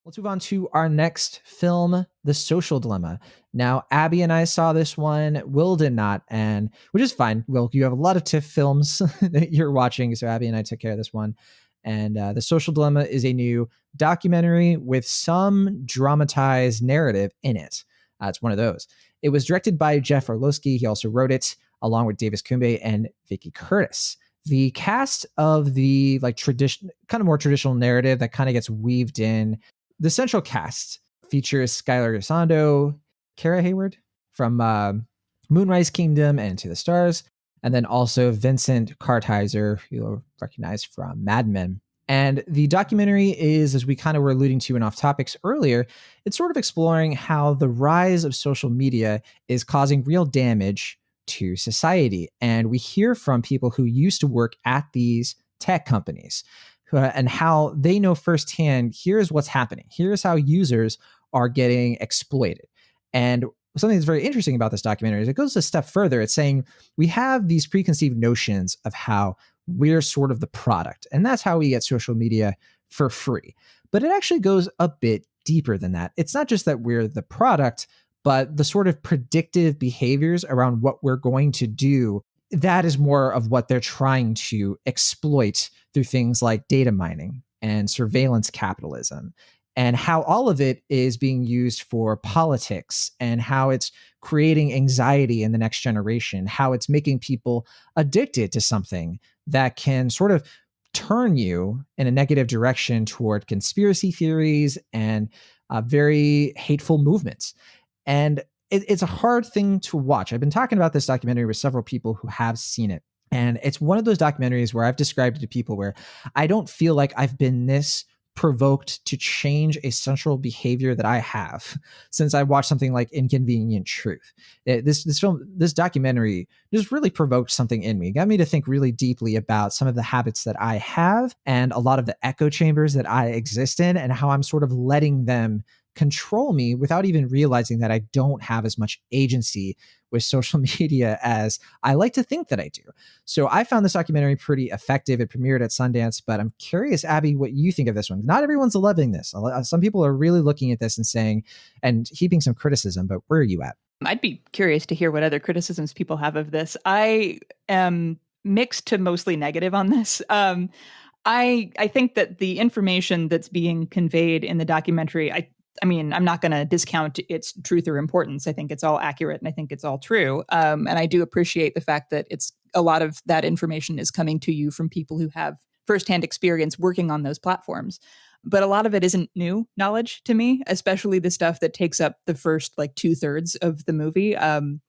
Let's move on to our next film, The Social Dilemma. Now, Abby and I saw this one. Will did not, and which is fine. Will, you have a lot of TIFF films that you're watching, so Abby and I took care of this one. And The Social Dilemma is a new documentary with some dramatized narrative in it. It's one of those. It was directed by Jeff Orlowski. He also wrote it along with Davis Kumbe and Vicky Curtis. The cast of the tradition, kind of more traditional narrative that kind of gets weaved in. The central cast features Skylar Gisondo, Kara Hayward from Moonrise Kingdom and To the Stars, and then also Vincent Kartheiser, who you'll recognize from Mad Men. And the documentary is, as we kind of were alluding to in off topics earlier, it's sort of exploring how the rise of social media is causing real damage to society. And we hear from people who used to work at these tech companies and how they know firsthand, here's what's happening. Here's how users are getting exploited. And something that's very interesting about this documentary is it goes a step further. It's saying we have these preconceived notions of how we're sort of the product, and that's how we get social media for free. But it actually goes a bit deeper than that. It's not just that we're the product, but the sort of predictive behaviors around what we're going to do, that is more of what they're trying to exploit through things like data mining and surveillance capitalism, and how all of it is being used for politics and how it's creating anxiety in the next generation, how it's making people addicted to something that can sort of turn you in a negative direction toward conspiracy theories and very hateful movements. And it's a hard thing to watch. I've been talking about this documentary with several people who have seen it. And it's one of those documentaries where I've described it to people where I don't feel like I've been this provoked to change a central behavior that I have since I watched something like Inconvenient Truth. This documentary just really provoked something in me. It got me to think really deeply about some of the habits that I have and a lot of the echo chambers that I exist in and how I'm sort of letting them control me without even realizing that I don't have as much agency with social media as I like to think that I do. So I found this documentary pretty effective. It premiered at Sundance, but I'm curious, Abby, what you think of this one. Not everyone's loving this. Some people are really looking at this and saying, and heaping some criticism, but where are you at? I'd be curious to hear what other criticisms people have of this. I am mixed to mostly negative on this. I think that the information that's being conveyed in the documentary, I mean, I'm not going to discount its truth or importance. I think it's all accurate and I think it's all true. And I do appreciate the fact that a lot of that information is coming to you from people who have firsthand experience working on those platforms. But a lot of it isn't new knowledge to me, especially the stuff that takes up the first 2/3 of the movie.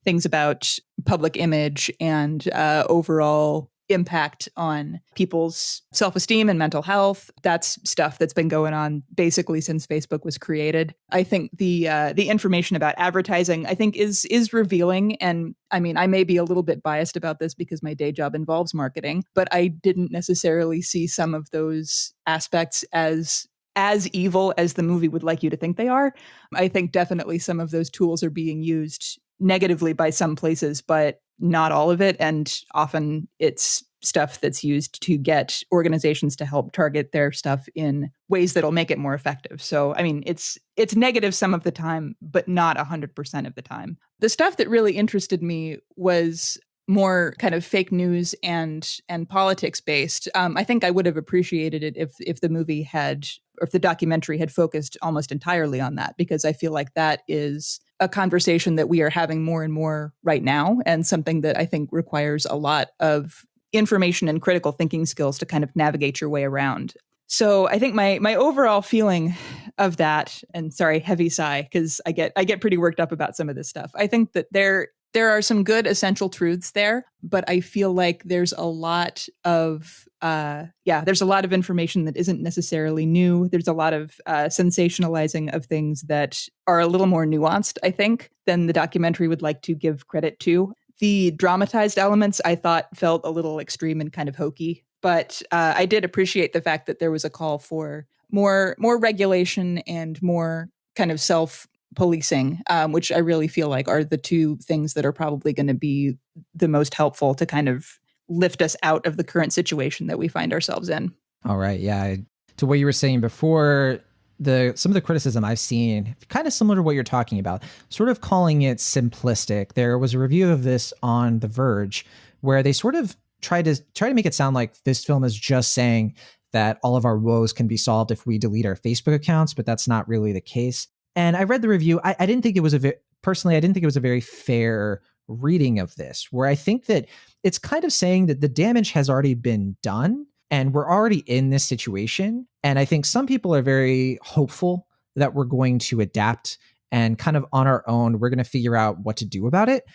Things about public image and overall impact on people's self-esteem and mental health. That's stuff that's been going on basically since Facebook was created. I think the information about advertising, I think, is revealing. And I mean, I may be a little bit biased about this because my day job involves marketing, but I didn't necessarily see some of those aspects as evil as the movie would like you to think they are. I think definitely some of those tools are being used negatively by some places, but not all of it. And often it's stuff that's used to get organizations to help target their stuff in ways that'll make it more effective. So, I mean, it's negative some of the time, but not 100% of the time. The stuff that really interested me was more kind of fake news and politics based. I think I would have appreciated it if the movie or if the documentary had focused almost entirely on that, because I feel like that is a conversation that we are having more and more right now, and something that I think requires a lot of information and critical thinking skills to kind of navigate your way around. So I think my overall feeling of that, and sorry, heavy sigh, because I get pretty worked up about some of this stuff. I think that there are some good essential truths there, but I feel like there's a lot of information that isn't necessarily new. There's a lot of sensationalizing of things that are a little more nuanced, I think, than the documentary would like to give credit to. The dramatized elements, I thought, felt a little extreme and kind of hokey, but I did appreciate the fact that there was a call for more regulation and more kind of self-policing, which I really feel like are the two things that are probably going to be the most helpful to kind of lift us out of the current situation that we find ourselves in. All right. Yeah. To what you were saying before, the some of the criticism I've seen, kind of similar to what you're talking about, sort of calling it simplistic. There was a review of this on The Verge where they sort of try to make it sound like this film is just saying that all of our woes can be solved if we delete our Facebook accounts, but that's not really the case. And I read the review. I didn't think it was personally, I didn't think it was a very fair reading of this, where I think that it's kind of saying that the damage has already been done and we're already in this situation. And I think some people are very hopeful that we're going to adapt and kind of on our own, we're going to figure out what to do about it.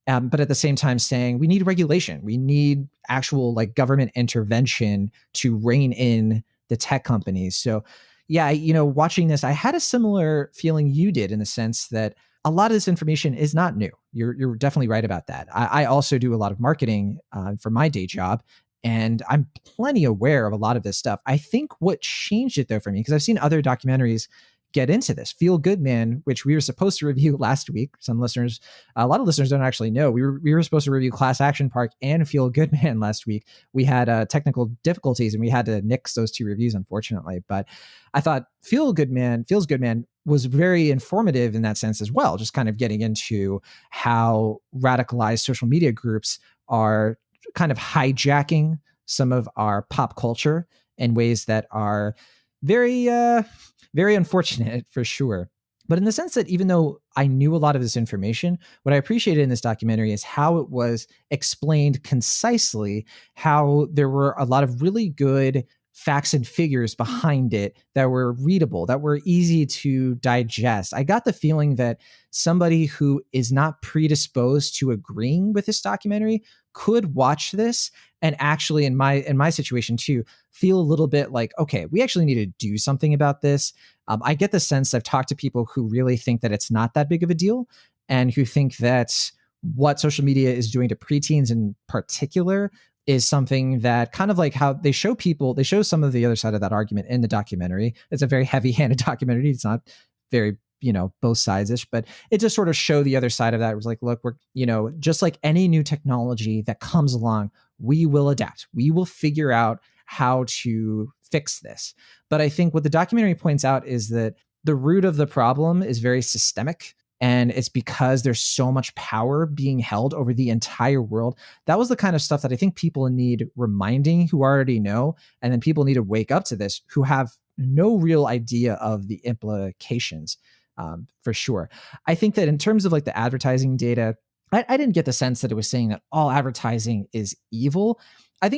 But at the same time saying we need regulation, we need actual like government intervention to rein in the tech companies. So yeah, watching this, I had a similar feeling you did, in the sense that a lot of this information is not new. You're definitely right about that. I also do a lot of marketing for my day job, and I'm plenty aware of a lot of this stuff. I think what changed it though for me, because I've seen other documentaries get into this. Feel Good Man, which we were supposed to review last week. A lot of listeners don't actually know. We were supposed to review Class Action Park and Feel Good Man last week. We had technical difficulties and we had to nix those two reviews, unfortunately. But I thought Feels Good Man was very informative in that sense as well, just kind of getting into how radicalized social media groups are kind of hijacking some of our pop culture in ways that are very very unfortunate, for sure. But in the sense that even though I knew a lot of this information, what I appreciated in this documentary is how it was explained concisely, how there were a lot of really good facts and figures behind it that were readable, that were easy to digest. I got the feeling that somebody who is not predisposed to agreeing with this documentary could watch this and actually, in my situation too, feel a little bit like, okay, we actually need to do something about this. I get the sense, I've talked to people who really think that it's not that big of a deal, and who think that what social media is doing to preteens in particular is something that, kind of like how they show some of the other side of that argument in the documentary. It's a very heavy-handed documentary. It's not very, both sides-ish, but it just sort of show the other side of that. It was like, look, we're, just like any new technology that comes along, we will adapt. We will figure out how to fix this. But I think what the documentary points out is that the root of the problem is very systemic. And it's because there's so much power being held over the entire world. That was the kind of stuff that I think people need reminding, who already know. And then people need to wake up to this, who have no real idea of the implications, for sure. I think that in terms of like the advertising data, I didn't get the sense that it was saying that all advertising is evil. I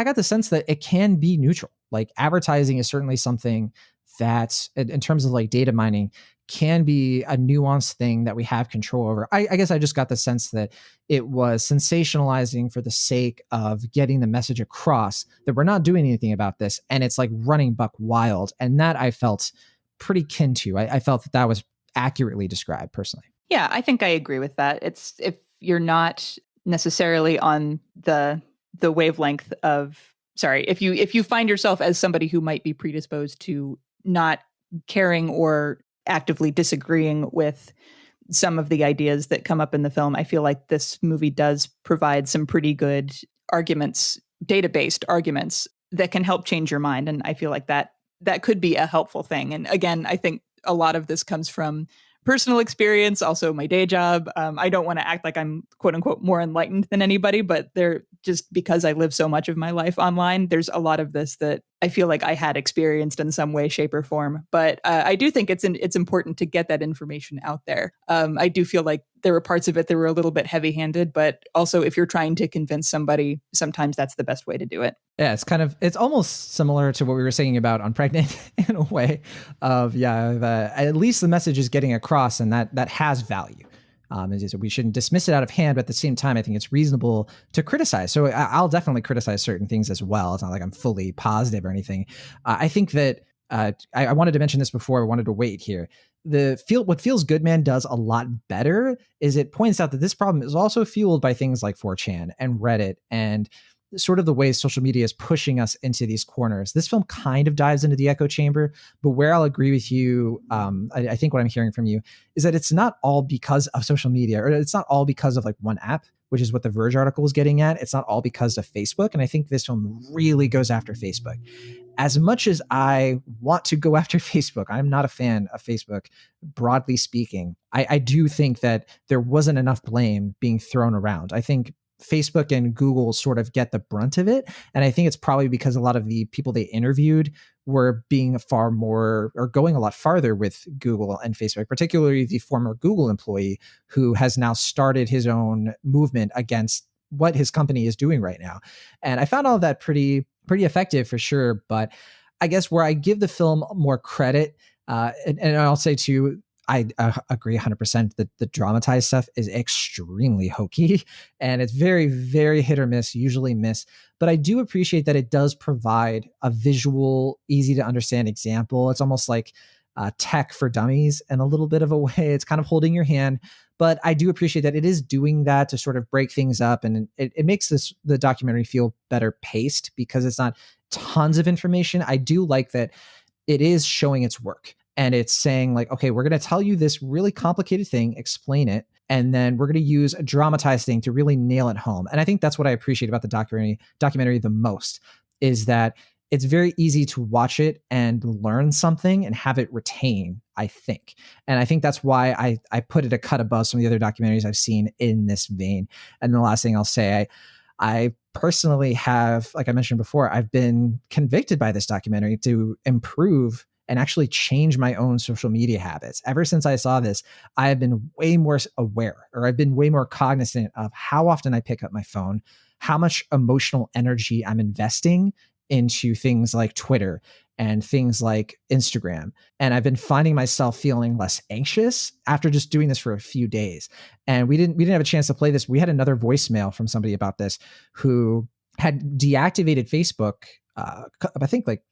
got the sense that it can be neutral. Like, advertising is certainly something that, in terms of like data mining, can be a nuanced thing that we have control over. I guess I just got the sense that it was sensationalizing for the sake of getting the message across that we're not doing anything about this, and it's like running buck wild. And that I felt pretty kin to. I felt that was accurately described, personally. Yeah, I think I agree with that. It's, if you're not necessarily on the wavelength of, if you find yourself as somebody who might be predisposed to not caring or actively disagreeing with some of the ideas that come up in the film, I feel like this movie does provide some pretty good arguments, data-based arguments that can help change your mind. And I feel like that could be a helpful thing. And again, I think a lot of this comes from personal experience, also my day job. I don't want to act like I'm quote unquote more enlightened than anybody, but just because I live so much of my life online, there's a lot of this that I feel like I had experienced in some way, shape, or form. But I do think it's important to get that information out there. I do feel like there were parts of it that were a little bit heavy-handed, but also if you're trying to convince somebody, sometimes that's the best way to do it. Yeah, it's almost similar to what we were saying about On Pregnant in a way of, at least the message is getting across, and that has value. We shouldn't dismiss it out of hand, but at the same time, I think it's reasonable to criticize. So I'll definitely criticize certain things as well. It's not like I'm fully positive or anything. I think that I wanted to mention this before. I wanted to wait here. What Feels Good Man does a lot better is it points out that this problem is also fueled by things like 4chan and Reddit and sort of the ways social media is pushing us into these corners. This film kind of dives into the echo chamber, but where I'll agree with you, I think what I'm hearing from you is that it's not all because of social media, or it's not all because of like one app. which is what the Verge article is getting at. It's not all because of Facebook. And I think this film really goes after Facebook. As much as I want to go after Facebook, I'm not a fan of Facebook, broadly speaking. I do think that there wasn't enough blame being thrown around. I think Facebook and Google sort of get the brunt of it. And I think it's probably because a lot of the people they interviewed were being far more or going a lot farther with Google and Facebook, particularly the former Google employee who has now started his own movement against what his company is doing right now. And I found all of that pretty effective for sure. But I guess where I give the film more credit, and I'll say too, I agree 100% that the dramatized stuff is extremely hokey and it's very, very hit or miss, usually miss. But I do appreciate that it does provide a visual, easy to understand example. It's almost like tech for dummies in a little bit of a way. It's kind of holding your hand. But I do appreciate that it is doing that to sort of break things up. And it makes the documentary feel better paced because it's not tons of information. I do like that it is showing its work. And it's saying like, okay, we're going to tell you this really complicated thing, explain it, and then we're going to use a dramatized thing to really nail it home. And I think that's what I appreciate about the documentary the most is that it's very easy to watch it and learn something and have it retain, I think. And I think that's why I put it a cut above some of the other documentaries I've seen in this vein. And the last thing I'll say, I personally have, like I mentioned before, I've been convicted by this documentary to improve and actually change my own social media habits. Ever since I saw this, I have been way more aware, or I've been way more cognizant of how often I pick up my phone, how much emotional energy I'm investing into things like Twitter and things like Instagram. And I've been finding myself feeling less anxious after just doing this for a few days. And we didn't have a chance to play this. We had another voicemail from somebody about this who had deactivated Facebook, I think like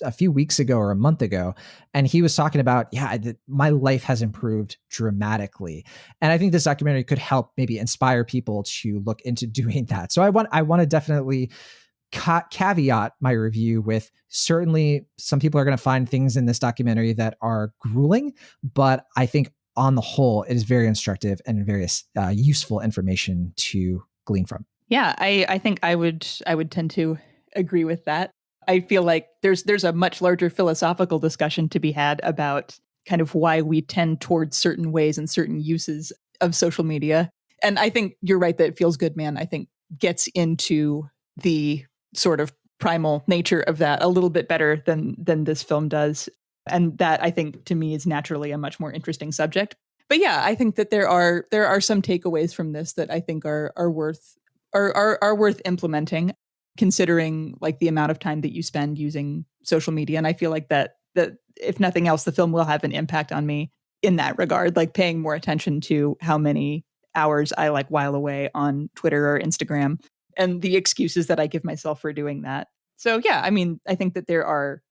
a few weeks ago or a month ago, and he was talking about, my life has improved dramatically. And I think this documentary could help maybe inspire people to look into doing that. So I want to definitely caveat my review with, certainly some people are going to find things in this documentary that are grueling, but I think on the whole it is very instructive and very useful information to glean from. Yeah, I think I would tend to agree with that. I feel like there's a much larger philosophical discussion to be had about kind of why we tend towards certain ways and certain uses of social media. And I think you're right that It Feels Good, Man, I think gets into the sort of primal nature of that a little bit better than this film does. And that, I think, to me is naturally a much more interesting subject. But yeah, I think that there are some takeaways from this that I think are worth implementing, considering like the amount of time that you spend using social media. And I feel like that if nothing else, the film will have an impact on me in that regard, like paying more attention to how many hours I like while away on Twitter or Instagram and the excuses that I give myself for doing that. So yeah, I mean, I think that there are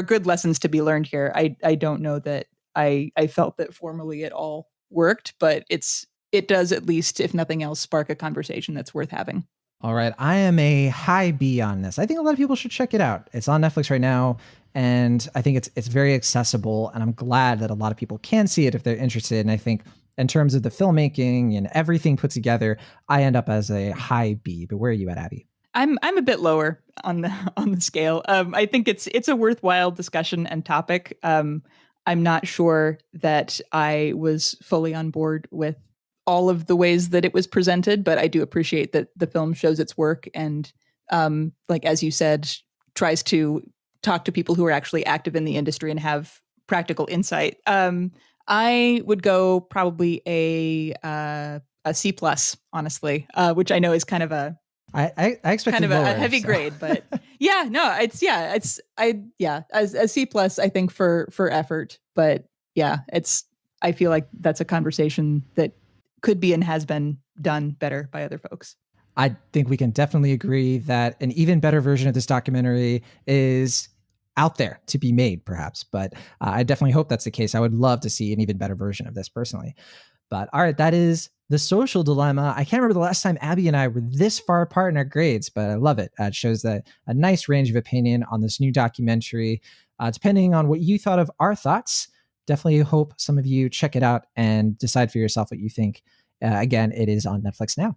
good lessons to be learned here. I don't know that I felt that formally it all worked, but it does, at least, if nothing else, spark a conversation that's worth having. All right. I am a high B on this. I think a lot of people should check it out. It's on Netflix right now, and I think it's very accessible, and I'm glad that a lot of people can see it if they're interested. And I think in terms of the filmmaking and everything put together, I end up as a high B. But where are you at, Abby? I'm a bit lower on the scale. I think it's a worthwhile discussion and topic. I'm not sure that I was fully on board with all of the ways that it was presented, but I do appreciate that the film shows its work and, like as you said, tries to talk to people who are actually active in the industry and have practical insight. I would go probably a C plus, honestly, which I know is kind of a I expect kind of lower, a heavy grade, but yeah, no, a C plus, I think for effort, but yeah, I feel like that's a conversation that could be and has been done better by other folks. I think we can definitely agree that an even better version of this documentary is out there to be made, perhaps. But I definitely hope that's the case. I would love to see an even better version of this personally. But all right, that is The Social Dilemma. I can't remember the last time Abby and I were this far apart in our grades, but I love it. It shows that a nice range of opinion on this new documentary. Depending on what you thought of our thoughts, definitely hope some of you check it out and decide for yourself what you think. Again, it is on Netflix now.